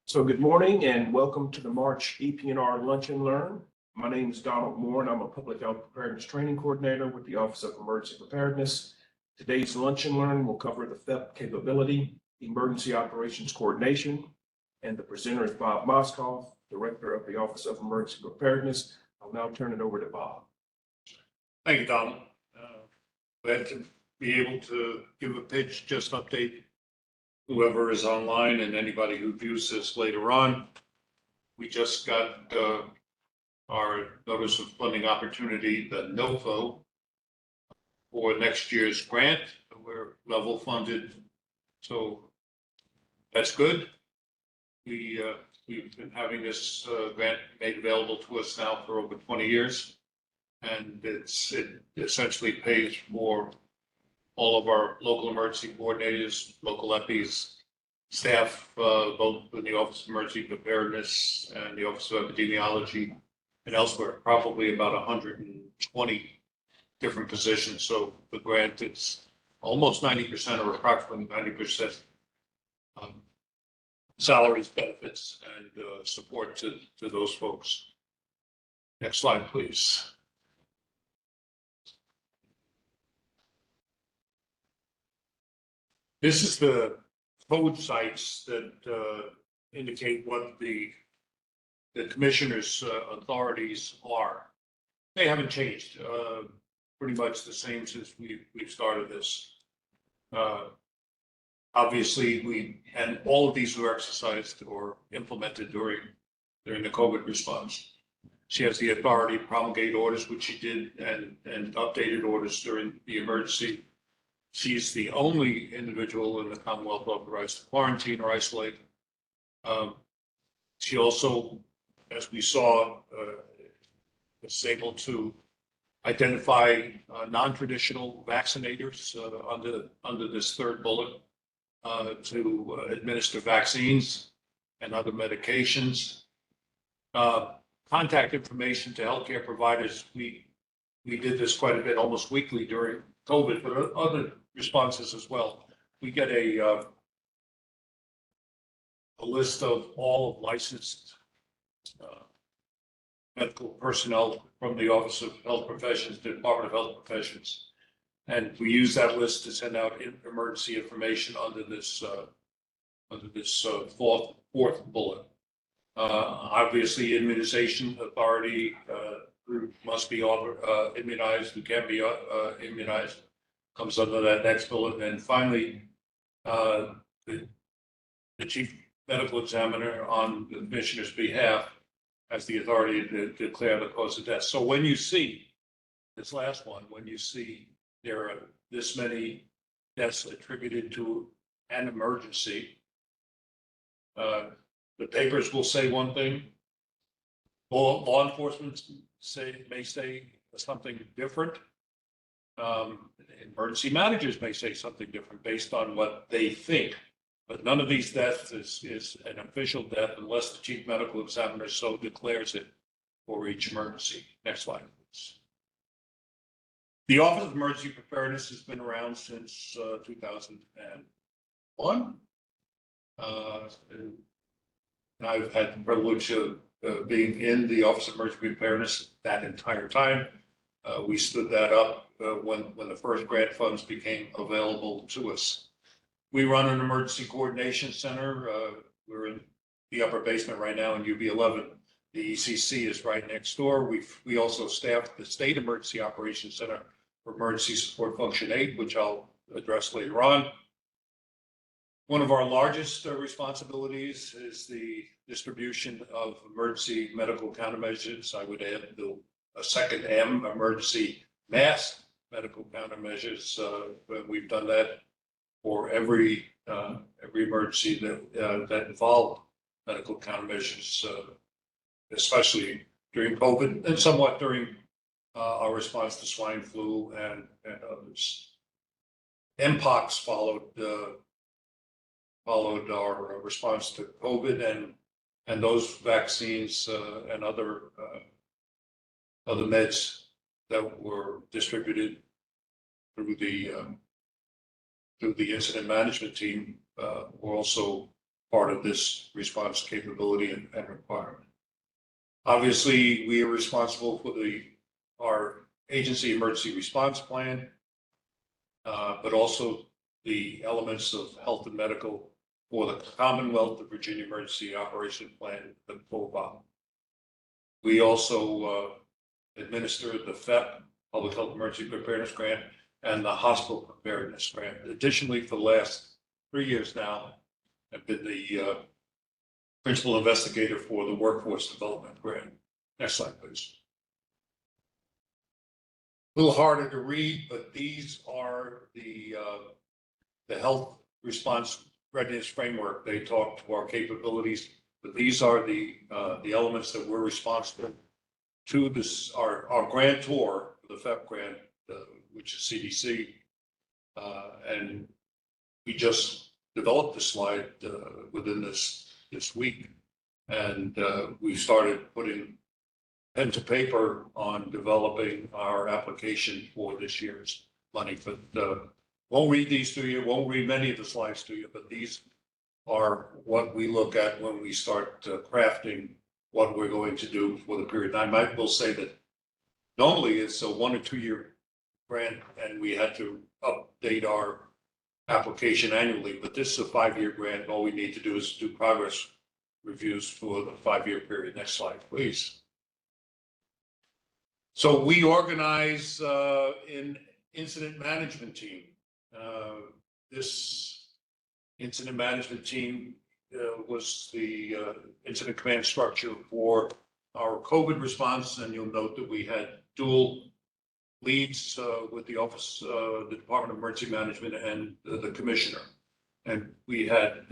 So good morning and welcome to the March EP&R Lunch and Learn. My name is Donald Moore and I'm a Public Health Preparedness Training Coordinator with the Office of Emergency Preparedness. Today's Lunch and Learn will cover the FEP capability, Emergency Operations Coordination, and the presenter is Bob Moskoff, Director of the Office of Emergency Preparedness. I'll now turn it over to Bob. Thank you, Donald. Glad to be able to give a pitch, just update whoever is online and anybody who views this later on. We just got our Notice of Funding Opportunity, the NOFO, for next year's grant. We're level funded, so that's good. We've been having this grant made available to us now for over 20 years, and it essentially pays for all of our local emergency coordinators, local EPIs, staff, both in the Office of Emergency Preparedness and the Office of Epidemiology and elsewhere, probably about 120 different positions. So the grant, it's almost 90% or approximately 90% salaries, benefits, and support to those folks. Next slide, please. This is the code sites that indicate what the commissioner's authorities are. They haven't changed, pretty much the same since we've started this. Obviously, and all of these were exercised or implemented during the COVID response. She has the authority to promulgate orders, which she did, and updated orders during the emergency. She's the only individual in the Commonwealth authorized to quarantine or isolate. She also, as we saw, is able to identify non-traditional vaccinators under this third bullet to administer vaccines and other medications. Contact information to healthcare providers. We did this quite a bit, almost weekly during COVID, but other responses as well. We get a list of all licensed medical personnel from the Office of Health Professions, the Department of Health Professions, and we use that list to send out emergency information under this fourth bullet. Obviously, immunization authority who must be immunized, who can be immunized, comes under that next bullet. And then finally, the chief medical examiner on the commissioner's behalf has the authority to declare the cause of death. So when you see this last one, when you see there are this many deaths attributed to an emergency, the papers will say one thing, law enforcement may say something different. Emergency managers may say something different based on what they think, but none of these deaths is an official death unless the chief medical examiner so declares it for each emergency. Next slide, please. The Office of Emergency Preparedness has been around since 2001. I've had the privilege of being in the Office of Emergency Preparedness that entire time. We stood that up when the first grant funds became available to us. We run an emergency coordination center. We're in the upper basement right now in UB11. The ECC is right next door. We also staff the State Emergency Operations Center for Emergency Support Function 8, which I'll address later on. One of our largest responsibilities is the distribution of emergency medical countermeasures. I would add a second M, emergency mass medical countermeasures. We've done that for every emergency that involved medical countermeasures, especially during COVID and somewhat during our response to swine flu and others. Mpox followed our response to COVID, and those vaccines and other meds that were distributed through the incident management team were also part of this response capability and requirement. Obviously, we are responsible for our agency emergency response plan, but also the elements of health and medical for the Commonwealth of Virginia Emergency Operation Plan, the POVA. We also administer the FEP, Public Health Emergency Preparedness Grant, and the Hospital Preparedness Grant. Additionally, for the last 3 years now, I've been the principal investigator for the Workforce Development Grant. Next slide, please. A little harder to read, but these are the health response readiness framework. They talk to our capabilities, but these are the elements that we're responsible to this, our grantor, the FEP grant, which is CDC. And we just developed the slide within this week. And we started putting pen to paper on developing our application for this year's money. But won't read these to you, won't read many of the slides to you, but these are what we look at when we start crafting what we're going to do for the period. And I will say that normally it's a 1 or 2 year grant and we had to update our application annually, but this is a 5-year grant. And all we need to do is do progress reviews for the 5-year period. Next slide, please. So we organize an incident management team. This incident management team was the incident command structure for our COVID response. And you'll note that we had dual leads with the office, the Department of Emergency Management and the commissioner. And we had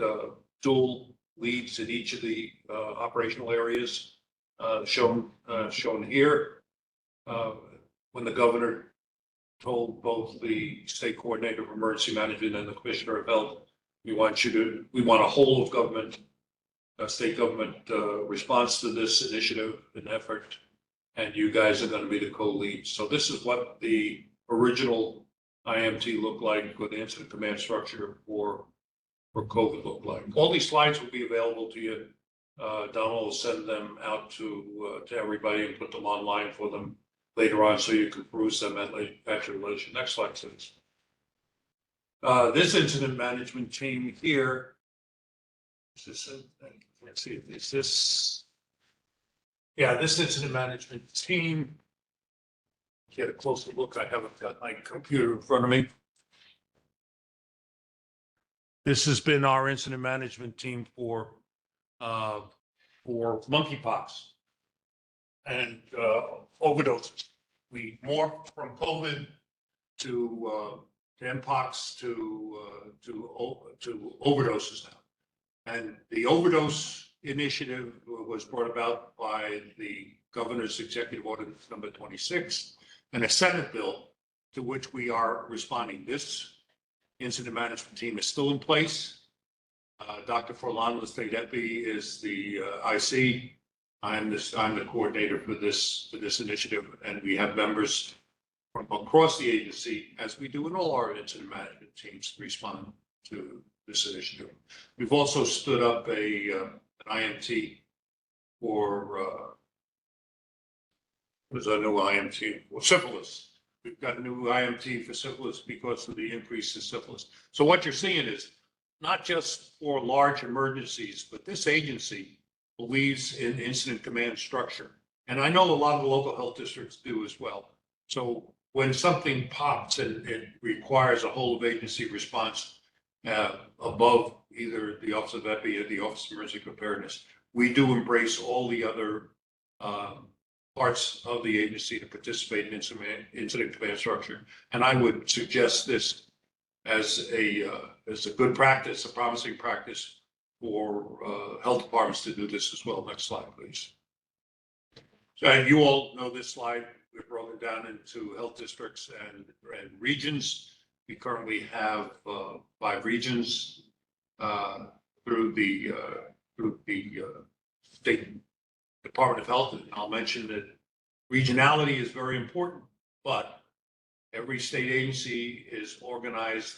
dual leads in each of the operational areas shown here. When the governor told both the state coordinator of emergency management and the commissioner of health, we want a whole of government, state government response to this initiative and effort, and you guys are going to be the co-leads. So this is what the original IMT looked like, with the incident command structure for COVID looked like. All these slides will be available to you. Donald will send them out to everybody and put them online for them later on, so you can peruse them at your leisure. Next slide, please. This incident management team here, this incident management team, get a closer look. I haven't got my computer in front of me. This has been our incident management team for monkeypox and overdoses. We morphed from COVID to Mpox to overdoses now. And the overdose initiative was brought about by the governor's executive order number 26 and a Senate bill to which we are responding. This incident management team is still in place. Dr. Forlan, the state EP, is the IC. I'm the coordinator for this initiative, and we have members from across the agency, as we do in all our incident management teams, respond to this initiative. We've also stood up an IMT for there's a new IMT for syphilis. We've got a new IMT for syphilis because of the increase in syphilis. So what you're seeing is not just for large emergencies, but this agency believes in incident command structure. And I know a lot of the local health districts do as well. So when something pops and it requires a whole of agency response above either the Office of EPI or the Office of Emergency Preparedness, we do embrace all the other parts of the agency to participate in incident command structure. And I would suggest this as a good practice, a promising practice for health departments to do this as well. Next slide, please. So, and you all know this slide. We've broken down into health districts and regions. We currently have 5 regions through the State Department of Health. And I'll mention that regionality is very important, but every state agency is organized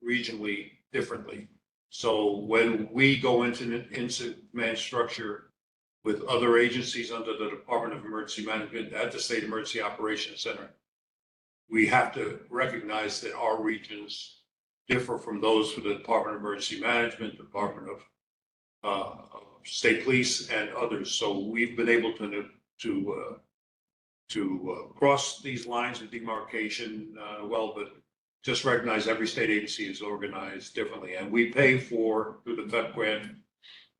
regionally differently. So when we go into command structure with other agencies under the Department of Emergency Management at the State Emergency Operations Center, we have to recognize that our regions differ from those for the Department of Emergency Management, Department of State Police, and others. So we've been able to cross these lines of demarcation well, but just recognize every state agency is organized differently. And we pay for, through the FEP grant,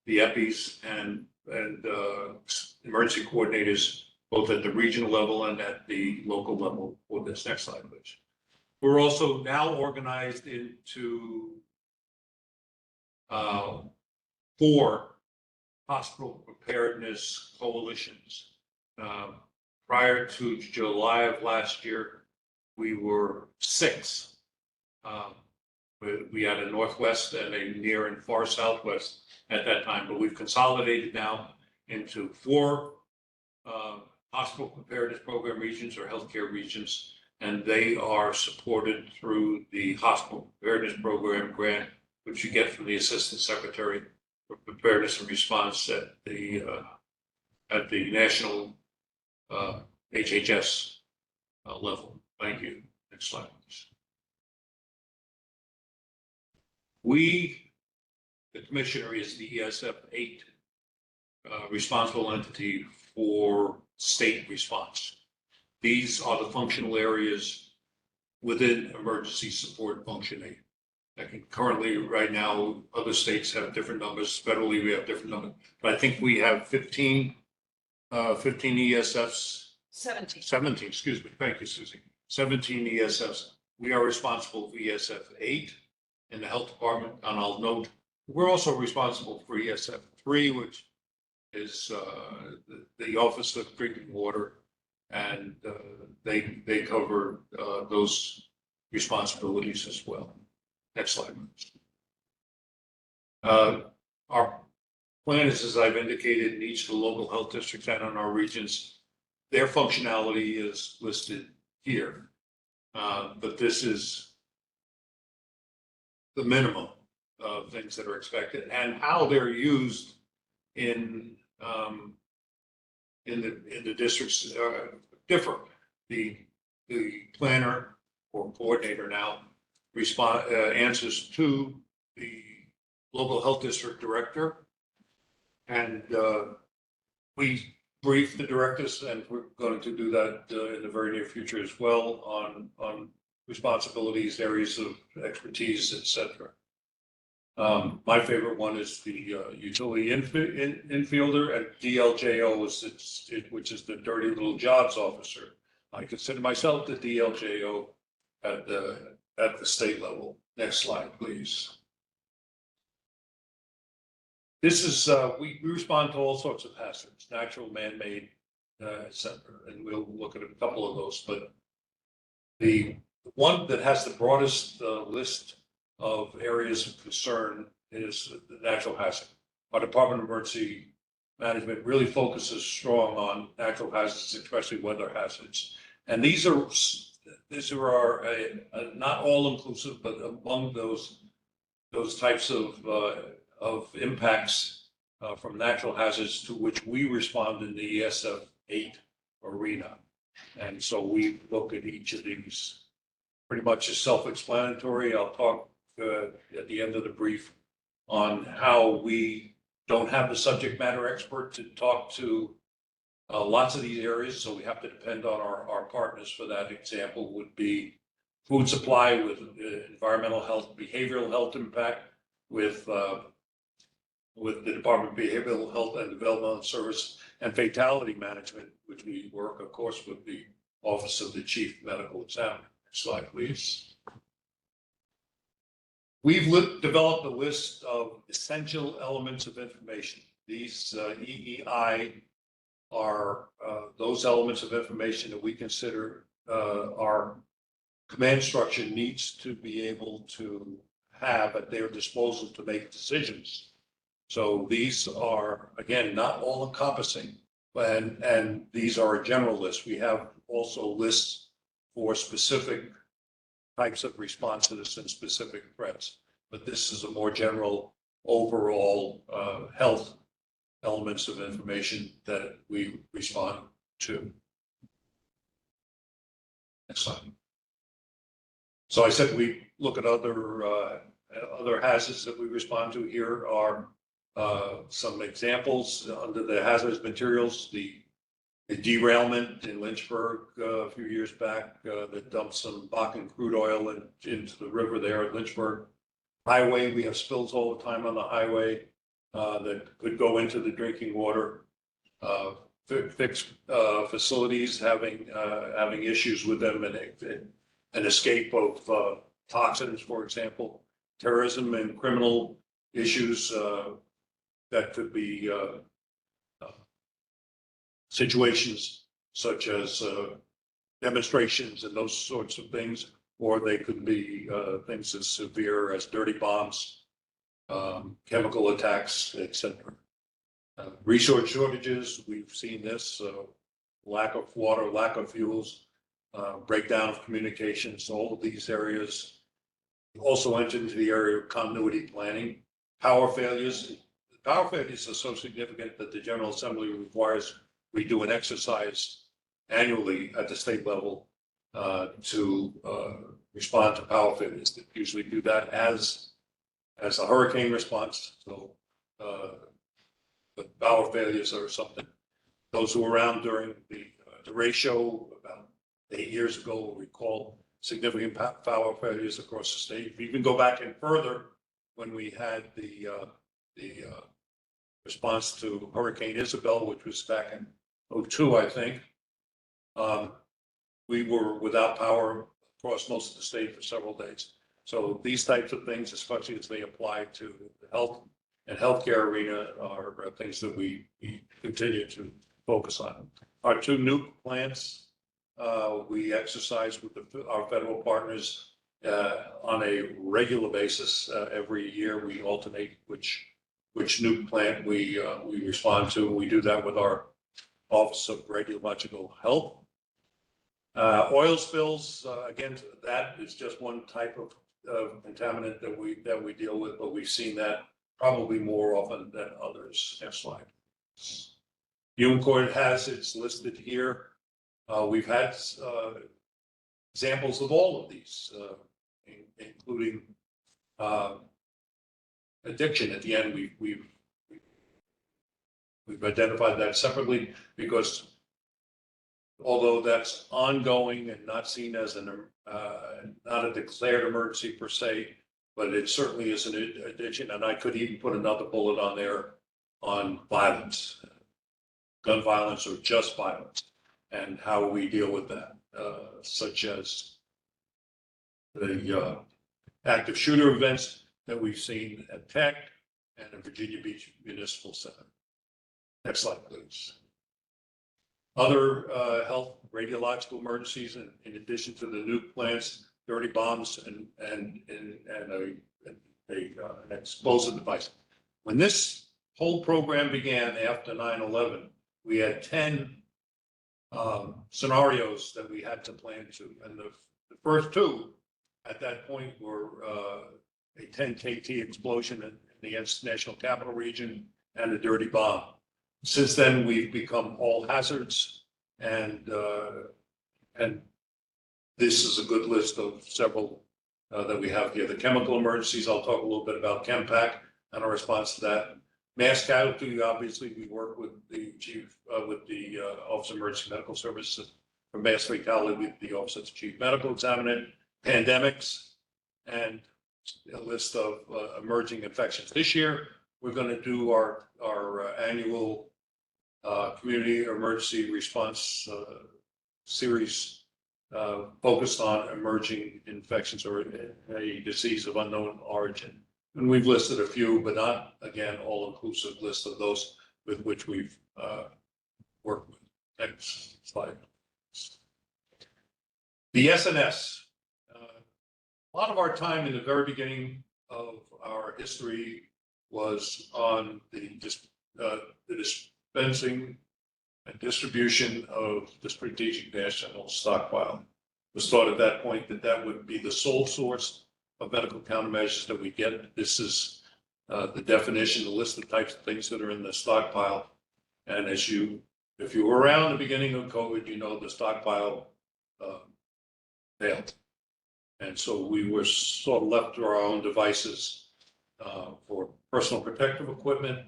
the EPIs and emergency coordinators, both at the regional level and at the local level. For this next slide, please. We're also now organized into 4 hospital preparedness coalitions. Prior to July of last year, we were 6. We had a Northwest and a near and far Southwest at that time, but we've consolidated now into 4 hospital preparedness program regions or healthcare regions, and they are supported through the hospital preparedness program grant, which you get from the Assistant Secretary for Preparedness and Response at the national HHS level. Thank you. Next slide, please. The commissioner is the ESF 8 responsible entity for state response. These are the functional areas within emergency support function 8. I think currently, right now, other states have different numbers. Federally, we have different numbers. But I think we have 15 ESFs. 17, excuse me. Thank you, Susie. 17 ESFs. We are responsible for ESF 8 in the health department. And I'll note, we're also responsible for ESF 3, which is the Office of Drinking Water. And they cover those responsibilities as well. Next slide. Our plan is, as I've indicated, in each of the local health districts and on our regions, their functionality is listed here. But this is the minimum of things that are expected, and how they're used in the districts differ. The planner or coordinator now answers to the local health district director, and we brief the directors, and we're going to do that in the very near future as well on responsibilities, areas of expertise, etc. My favorite one is the utility infielder, and DLJO is which is the dirty little jobs officer. I consider myself the DLJO at the state level. Next slide, please. This is we respond to all sorts of hazards, natural, man-made, etc. And we'll look at a couple of those. But the one that has the broadest list of areas of concern is the natural hazard. Our Department of Emergency Management really focuses strong on natural hazards, especially weather hazards. And these are not all inclusive, but among those types of impacts from natural hazards to which we respond in the ESF 8 arena. And so we look at each of these pretty much as self-explanatory. I'll talk at the end of the brief on how we don't have the subject matter expert to talk to lots of these areas, so we have to depend on our partners. For that example would be food supply with environmental health, behavioral health impact with the Department of Behavioral Health and Developmental Service, and fatality management, which we work, of course, with the Office of the Chief Medical Examiner. Next slide, please. We've developed a list of essential elements of information. These EEI are those elements of information that we consider our command structure needs to be able to have at their disposal to make decisions. So these are, again, not all encompassing, and these are a general list. We have also lists for specific types of responses and specific threats. but this is a more general overall health elements of information that we respond to. Next slide. So I said we look at other hazards that we respond to. Here are some examples under the hazardous materials. The derailment in Lynchburg a few years back that dumped some Bakken crude oil into the river there at Lynchburg. Highway, we have spills all the time on the highway that could go into the drinking water. Fixed facilities having issues with them and an escape of toxins, for example. Terrorism and criminal issues that could be situations such as demonstrations and those sorts of things, or they could be things as severe as dirty bombs, chemical attacks, etc. Resource shortages, we've seen this, lack of water, lack of fuels, breakdown of communications, all of these areas. Also enter into the area of continuity planning. Power failures. Power failures are so significant that the General Assembly requires we do an exercise annually at the state level to respond to power failures. They usually do that as a hurricane response. So but power failures are something. Those who were around during the ratio about 8 years ago will recall significant power failures across the state. We even go back in further when we had the response to Hurricane Isabel, which was back in 2002, I think. We were without power across most of the state for several days. So these types of things, especially as they apply to the health and healthcare arena, are things that we continue to focus on. Our 2 nuke plants, we exercise with our federal partners on a regular basis. Every year we alternate which nuke plant we respond to. We do that with our Office of Radiological Health. Oil spills, again, that is just one type of contaminant that we deal with, but we've seen that probably more often than others. Next slide. Unicode has its listed here. We've had examples of all of these, including addiction. At the end, we've identified that separately because although that's ongoing and not seen as not a declared emergency per se, but it certainly is an addiction. And I could even put another bullet on there on violence, gun violence or just violence, and how we deal with that, such as the active shooter events that we've seen at Tech and at Virginia Beach Municipal Center. Next slide, please. Other health radiological emergencies, in addition to the nuke plants, dirty bombs, and an explosive device. When this whole program began after 9/11, we had 10 scenarios that we had to plan to, and the first 2 at that point were a 10 KT explosion in the National Capital Region and a dirty bomb. Since then, we've become all hazards, and this is a good list of several that we have here. The chemical emergencies, I'll talk a little bit about ChemPack and our response to that. Mass casualty, obviously, we work with the chief, with the Office of Emergency Medical Services. For mass fatality, with the Office of the Chief Medical Examiner. Pandemics, and a list of emerging infections. This year, we're going to do our annual community emergency response series focused on emerging infections or a disease of unknown origin. And we've listed a few, but not, again, all-inclusive list of those with which we've worked with. Next slide. The SNS. A lot of our time in the very beginning of our history was on the dispensing and distribution of the Strategic National Stockpile. It was thought at that point that that would be the sole source medical countermeasures that we get. This is the definition, the list of types of things that are in the stockpile. And if you were around the beginning of COVID, you know the stockpile failed. And so we were sort of left to our own devices for personal protective equipment,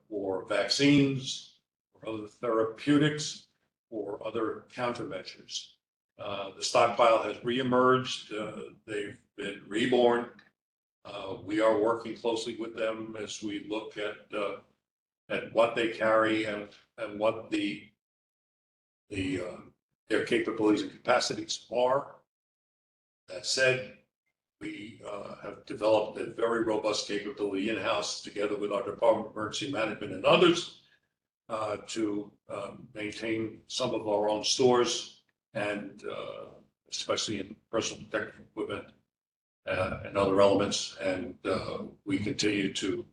for vaccines, for other therapeutics, or other countermeasures. The stockpile has reemerged. They've been reborn. We are working closely with them as we look at what they carry and what their capabilities and capacities are. That said, we have developed a very robust capability in-house together with our Department of Emergency Management and others to maintain some of our own stores and especially in personal protective equipment and other elements. And we continue to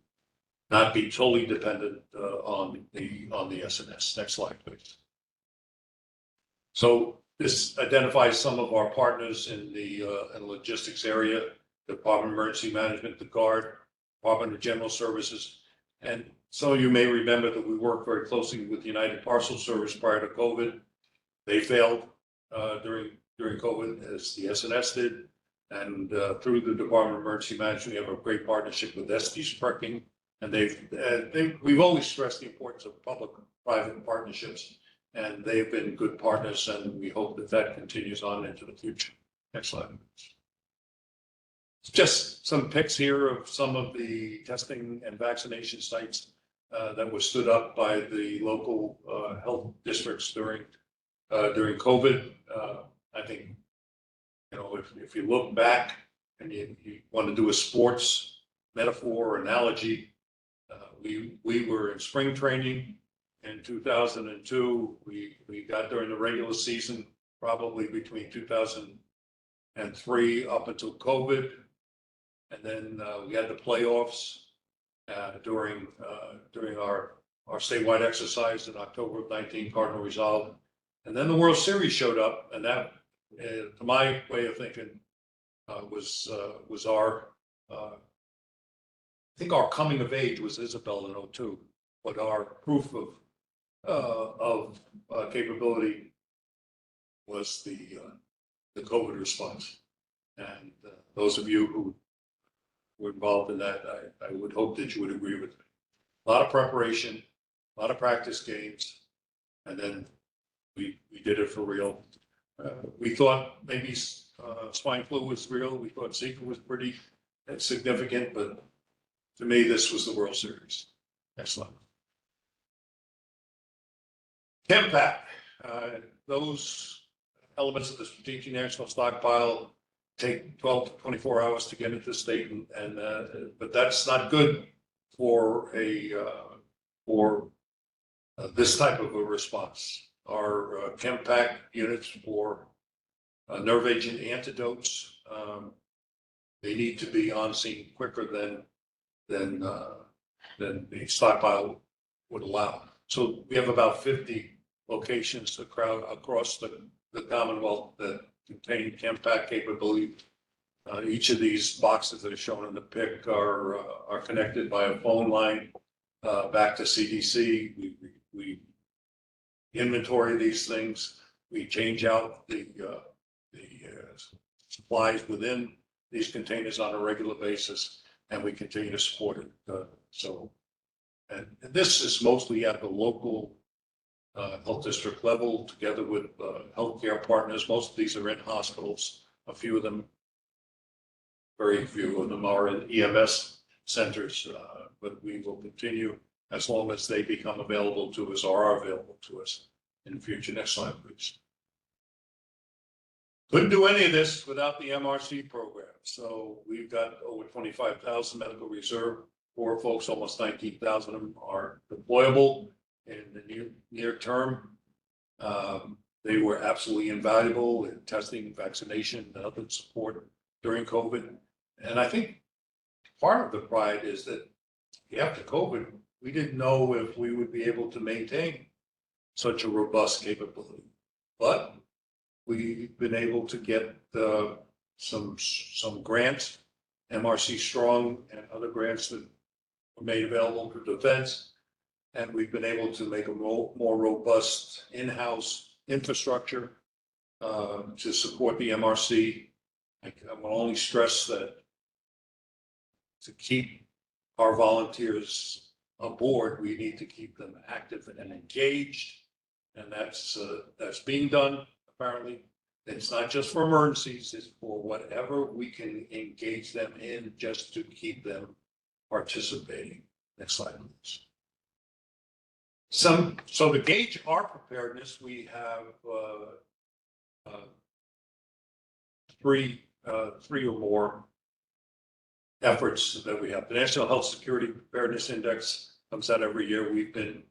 not be totally dependent on the SNS. Next slide, please. So this identifies some of our partners in the logistics area: Department of Emergency Management, the Guard, Department of General Services. And so you may remember that we worked very closely with United Parcel Service prior to COVID. They failed during COVID, as the SNS did. And through the Department of Emergency Management, we have a great partnership with Estes Trucking. And we've always stressed the importance of public-private partnerships. And they've been good partners, and we hope that that continues on into the future. Next slide. Just some pics here of some of the testing and vaccination sites that were stood up by the local health districts during COVID. I think, you know, if you look back and you want to do a sports metaphor or analogy, we were in spring training in 2002. We got during the regular season, probably between 2003 up until COVID. And then we had the playoffs during our statewide exercise in October of 19, Cardinal Resolve. And then the World Series showed up, and that, to my way of thinking, was our, I think our coming of age was Isabel in 02, but our proof of capability was the COVID response. And those of you who were involved in that, I would hope that you would agree with me. A lot of preparation, a lot of practice games, and then we did it for real. We thought maybe swine flu was real. We thought Zika was pretty significant, but to me, this was the World Series. Next slide. ChemPack, those elements of the Strategic National Stockpile take 12 to 24 hours to get into the state, but that's not good for this type of a response. Our ChemPack units for nerve agent antidotes, they need to be on scene quicker than the stockpile would allow. So we have about 50 locations across the Commonwealth that contain ChemPack capability. Each of these boxes that are shown in the pic are connected by a phone line back to CDC. We inventory these things. We change out the supplies within these containers on a regular basis, and we continue to support it. And this is mostly at the local health district level, together with healthcare partners. Most of these are in hospitals. A few of them, very few of them are in EMS centers, but we will continue as long as they become available to us or are available to us in the future. Next slide, please. Couldn't do any of this without the MRC program. So we've got over 25,000 medical reserve Corps folks, almost 19,000 of them are deployable in the near term. They were absolutely invaluable in testing, vaccination, and other support during COVID. And I think part of the pride is that after COVID, we didn't know if we would be able to maintain such a robust capability. But we've been able to get some grants MRC Strong and other grants that were made available to defense. And we've been able to make a more robust in-house infrastructure to support the MRC. I will only stress that to keep our volunteers aboard, we need to keep them active and engaged. And that's being done, apparently. It's not just for emergencies, it's for whatever we can engage them in just to keep them participating. Next slide, please. So to gauge our preparedness, we have three or more efforts that we have. The National Health Security Preparedness Index comes out every year. We've been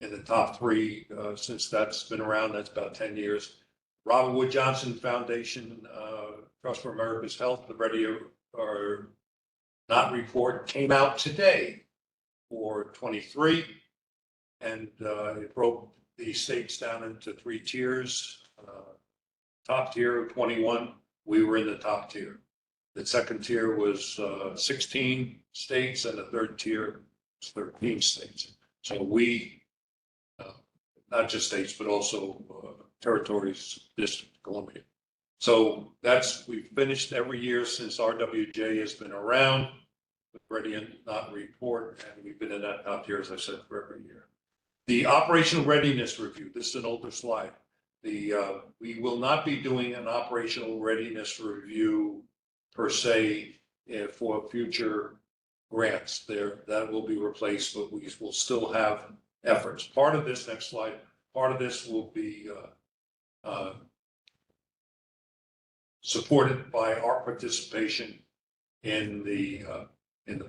in the top three since that's been around. That's about 10 years. Robert Wood Johnson Foundation, Trust for America's Health, the Ready or Not report came out today for 23, and it broke the states down into three tiers. Top tier of 21, we were in the top tier. The second tier was 16 states, and the third tier was 13 states. So we, not just states, but also territories, District of Columbia. So we've finished every year since RWJ has been around, with Ready and Not report, and we've been in that top tier, as I said, for every year. The operational readiness review, this is an older slide. We will not be doing an operational readiness review per se for future grants. That will be replaced, but we will still have efforts. Part of this, next slide, part of this will be supported by our participation in the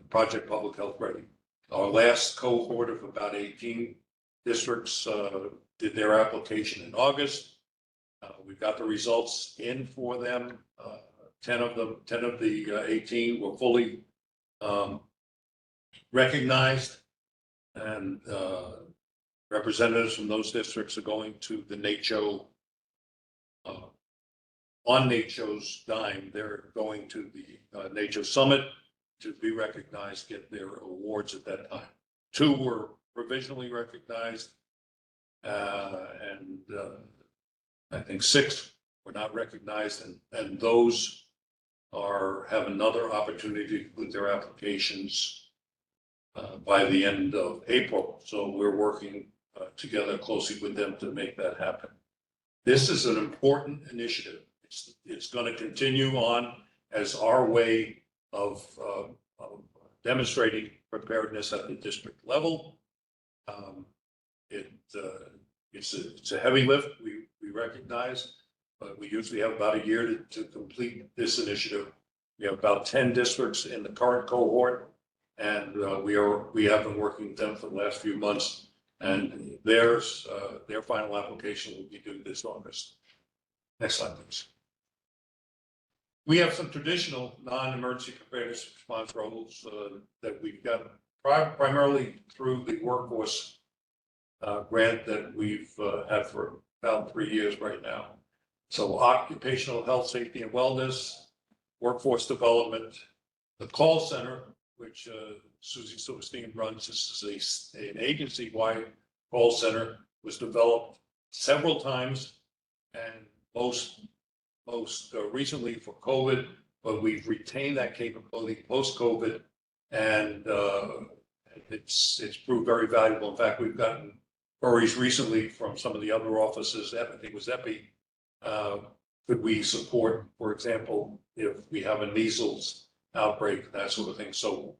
Project Public Health Ready. Our last cohort of about 18 districts did their application in August. We've got the results in for them. 10 of the 18 were fully recognized, and representatives from those districts are going to the NACCHO. On NACCHO's dime, they're going to the NACCHO Summit to be recognized, get their awards at that time. 2 were provisionally recognized, and I think 6 were not recognized, and those have another opportunity with their applications by the end of April. So we're working together closely with them to make that happen. This is an important initiative. It's going to continue on as our way of demonstrating preparedness at the district level. It's a heavy lift, we recognize, but we usually have about a year to complete this initiative. We have about 10 districts in the current cohort, and we have been working with them for the last few months, and their final application will be due this August. Next slide, please. We have some traditional non-emergency preparedness response roles that we've got primarily through the workforce grant that we've had for about 3 years right now. So occupational health, safety, and wellness, workforce development, the call center, which Susie Silverstein runs. This is an agency-wide call center, was developed several times, and most recently for COVID, but we've retained that capability post-COVID, and it's proved very valuable. In fact, we've gotten queries recently from some of the other offices. I think it was EPI. Could we support, for example, if we have a measles outbreak, that sort of thing? So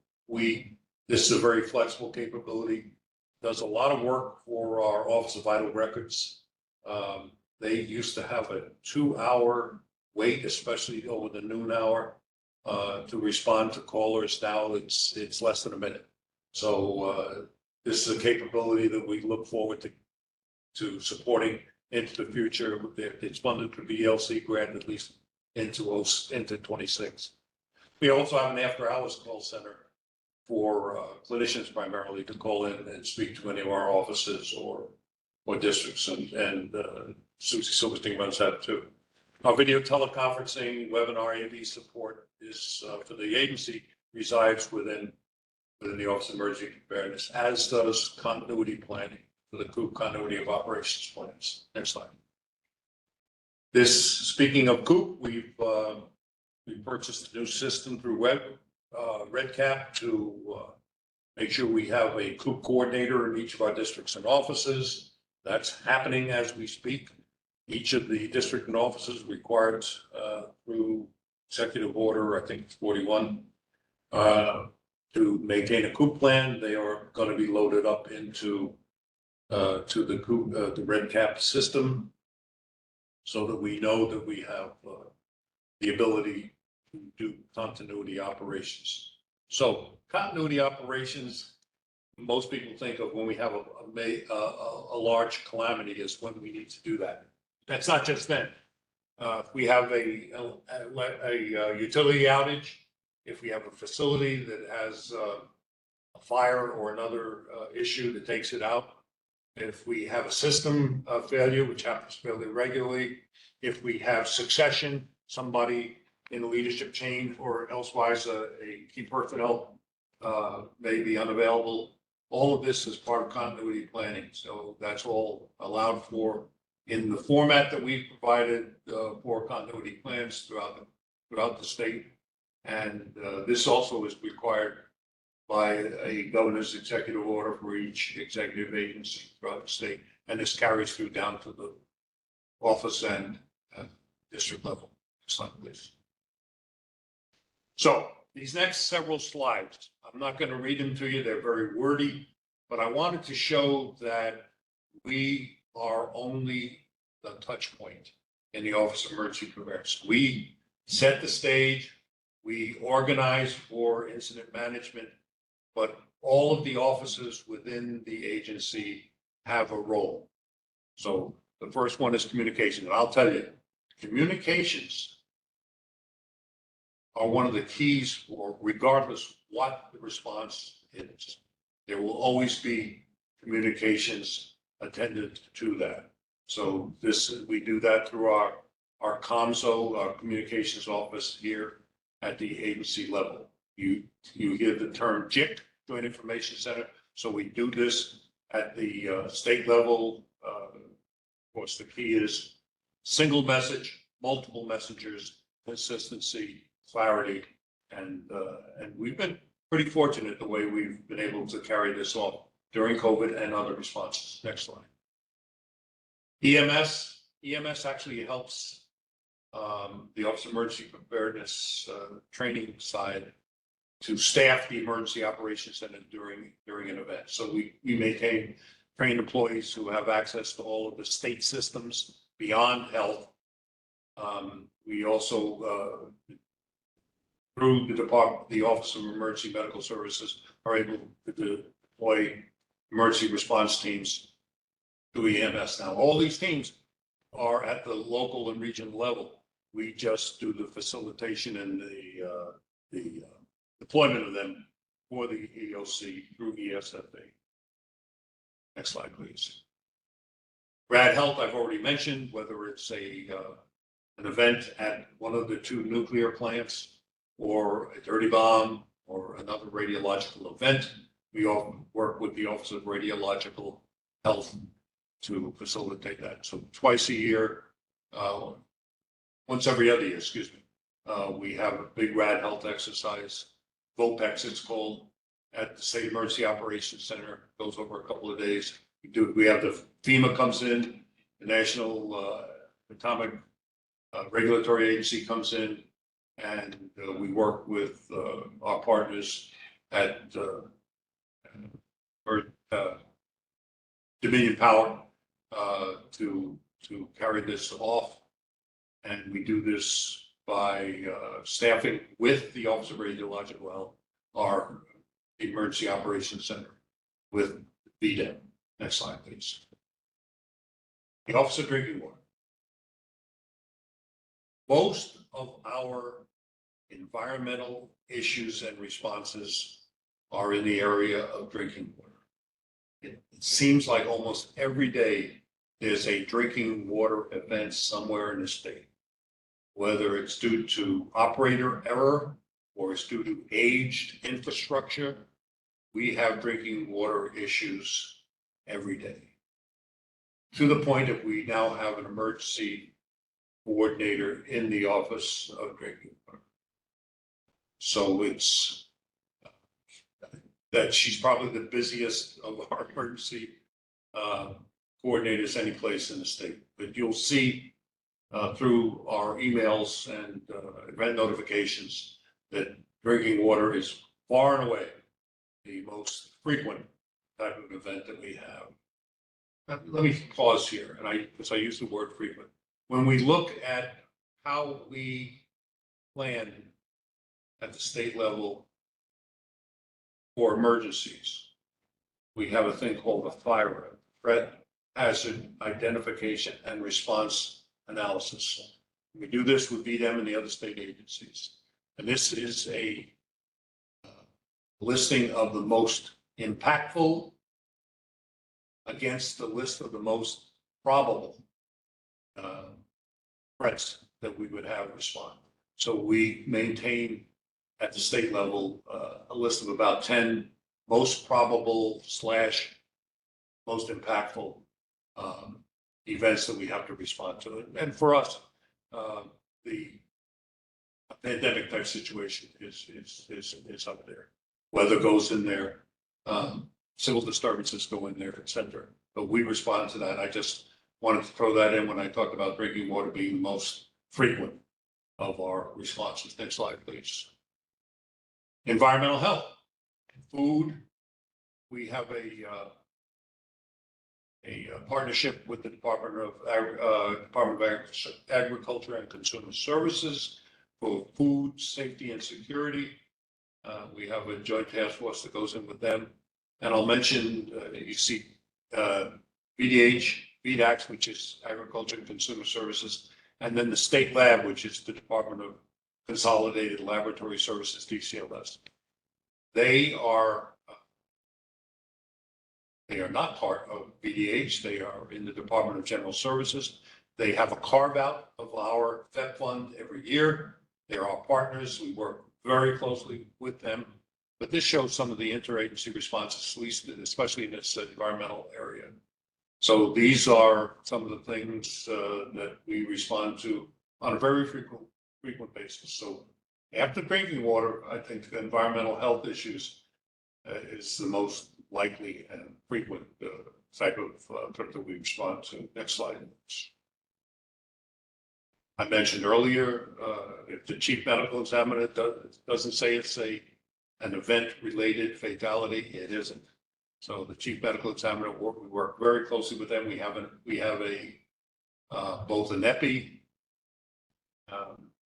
this is a very flexible capability. Does a lot of work for our Office of Vital Records. They used to have a 2-hour wait, especially over the noon hour, to respond to callers. Now it's less than a minute. So this is a capability that we look forward to supporting into the future. It's funded through the ELC grant, at least into 26. We also have an after-hours call center for clinicians primarily to call in and speak to any of our offices or districts, and Susie Silverstein runs that too. Our video teleconferencing webinar AV support is for the agency resides within the Office of Emergency Preparedness, as does continuity planning for the COOP continuity of operations plans. Next slide. Speaking of COOP, we purchased a new system through RedCap to make sure we have a COOP coordinator in each of our districts and offices. That's happening as we speak. Each of the district and offices required through executive order, I think 41, to maintain a COOP plan. They are going to be loaded up into to the COOP, the RedCap system, so that we know that we have the ability to do continuity operations. So continuity operations, most people think of when we have a large calamity is when we need to do that. That's not just then. If we have a utility outage, if we have a facility that has a fire or another issue that takes it out, if we have a system failure, which happens fairly regularly, if we have succession, somebody in the leadership chain or elsewise a key personnel may be unavailable, all of this is part of continuity planning. So that's all allowed for in the format that we've provided for continuity plans throughout the state. And this also is required by a governor's executive order for each executive agency throughout the state. And this carries through down to the office and district level. Next slide, please. So these next several slides, I'm not going to read them to you. They're very wordy, but I wanted to show that we are only the touch point in the Office of Emergency Preparedness. We set the stage, we organize for incident management, but all of the offices within the agency have a role. So the first one is communication. And I'll tell you, communications are one of the keys for regardless what the response is. There will always be communications attended to that. So we do that through our COMSO, our communications office here at the agency level. You hear the term JIC, Joint Information Center. So we do this at the state level. Of course, the key is single message, multiple messengers, consistency, clarity, and we've been pretty fortunate the way we've been able to carry this off during COVID and other responses. Next slide. EMS actually helps the Office of Emergency Preparedness training side to staff the Emergency Operations Center during an event. So we maintain trained employees who have access to all of the state systems beyond health. We also, through the Office of Emergency Medical Services, are able to deploy emergency response teams to EMS. Now, all these teams are at the local and regional level. We just do the facilitation and the deployment of them for the EOC through ESFA. Next slide, please. Rad Health, I've already mentioned, whether it's an event at one of the two nuclear plants or a dirty bomb or another radiological event, we often work with the Office of Radiological Health to facilitate that. So twice a year, once every other year, excuse me, we have a big Rad Health exercise, VOPEX it's called, at the State Emergency Operations Center. It goes over a couple of days. We have the FEMA comes in, the National Atomic Regulatory Agency comes in, and we work with our partners at Dominion Power to carry this off. And we do this by staffing with the Office of Radiological Health, our Emergency Operations Center, with VDH. Next slide, please. The Office of Drinking Water. Most of our environmental issues and responses are in the area of drinking water. It seems like almost every day there's a drinking water event somewhere in the state. whether it's due to operator error or it's due to aged infrastructure, we have drinking water issues every day. To the point that we now have an emergency coordinator in the Office of Drinking Water. So it's that she's probably the busiest of our emergency coordinators any place in the state. But you'll see through our emails and event notifications that drinking water is far and away the most frequent type of event that we have. Let me pause here, because I use the word frequent. When we look at how we plan at the state level for emergencies, we have a thing called a FIRA, Threat Hazard Identification and Response Analysis. We do this with VDM and the other state agencies. And this is a listing of the most impactful against the list of the most probable threats that we would have respond. So we maintain at the state level a list of about 10 most probable / most impactful events that we have to respond to. And for us, the pandemic type situation is up there. Weather goes in there, civil disturbances go in there, et cetera. But we respond to that. I just wanted to throw that in when I talked about drinking water being the most frequent of our responses. Next slide, please. Environmental health, food. We have a partnership with the Department of Agriculture and Consumer Services for food safety and security. We have a joint task force that goes in with them. And I'll mention, you see VDH, VDH, which is Agriculture and Consumer Services, and then the state lab, which is the Department of Consolidated Laboratory Services, DCLS. They are not part of VDH. They are in the Department of General Services. They have a carve out of our FEP fund every year. They're our partners. We work very closely with them. But this shows some of the interagency responses, at least especially in this environmental area. So these are some of the things that we respond to on a very frequent basis. So after drinking water, I think the environmental health issues is the most likely and frequent type of threat that we respond to. Next slide. I mentioned earlier, if the chief medical examiner doesn't say it's an event-related fatality, it isn't. So the chief medical examiner, we work very closely with them. We have both an EPI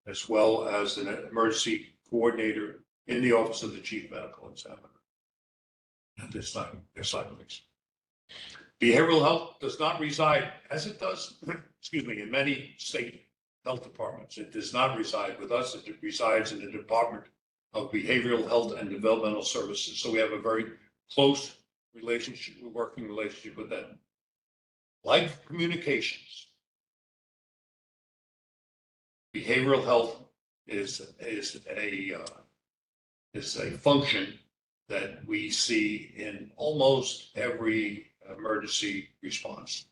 as well as an emergency coordinator in the office of the chief medical examiner. At this time, next slide, please. Behavioral health does not reside, as it does, excuse me, in many state health departments. It does not reside with us. It resides in the Department of Behavioral Health and Developmental Services. So we have a very close relationship, working relationship with them. Like communications, behavioral health is a function that we see in almost every emergency response.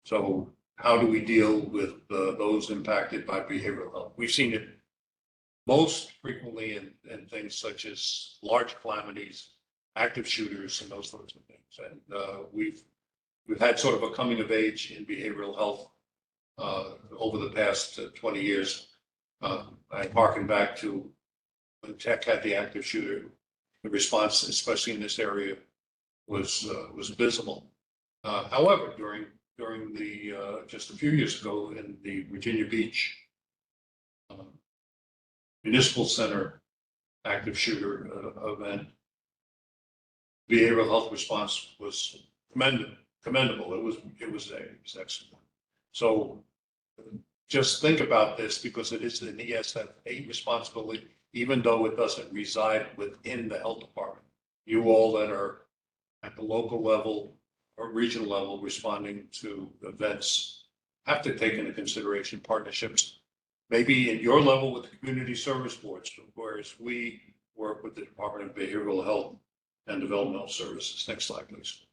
So how do we deal with those impacted by behavioral health? We've seen it most frequently in things such as large calamities, active shooters, and those sorts of things. And we've had sort of a coming of age in behavioral health over the past 20 years. I harken back to when Tech had the active shooter. The response, especially in this area, was abysmal. However, during the just a few years ago in the Virginia Beach Municipal Center active shooter event, behavioral health response was commendable. It was excellent. So just think about this, because it is an ESF8 responsibility, even though it doesn't reside within the health department. You all that are at the local level or regional level responding to events have to take into consideration partnerships maybe at your level with the community service boards, whereas we work with the Department of Behavioral Health and Developmental Services. Next slide, please.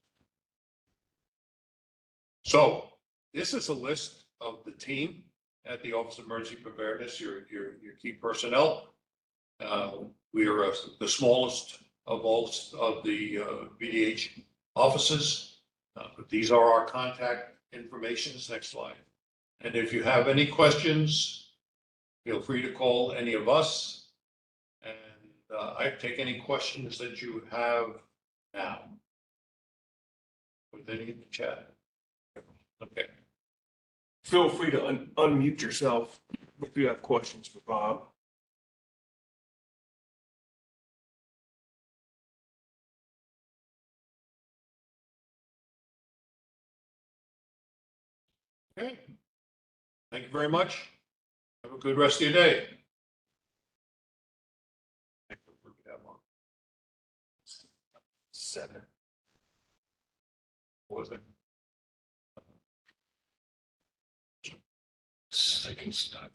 So this is a list of the team at the Office of Emergency Preparedness, your key personnel. We are the smallest of all of the VDH offices, but these are our contact information. Next slide. And if you have any questions, feel free to call any of us, and I take any questions that you have now. Put any in the chat. Okay. Feel free to unmute yourself if you have questions for Bob. Okay. Thank you very much. Have a good rest of your day. Seven. What was it? I can start.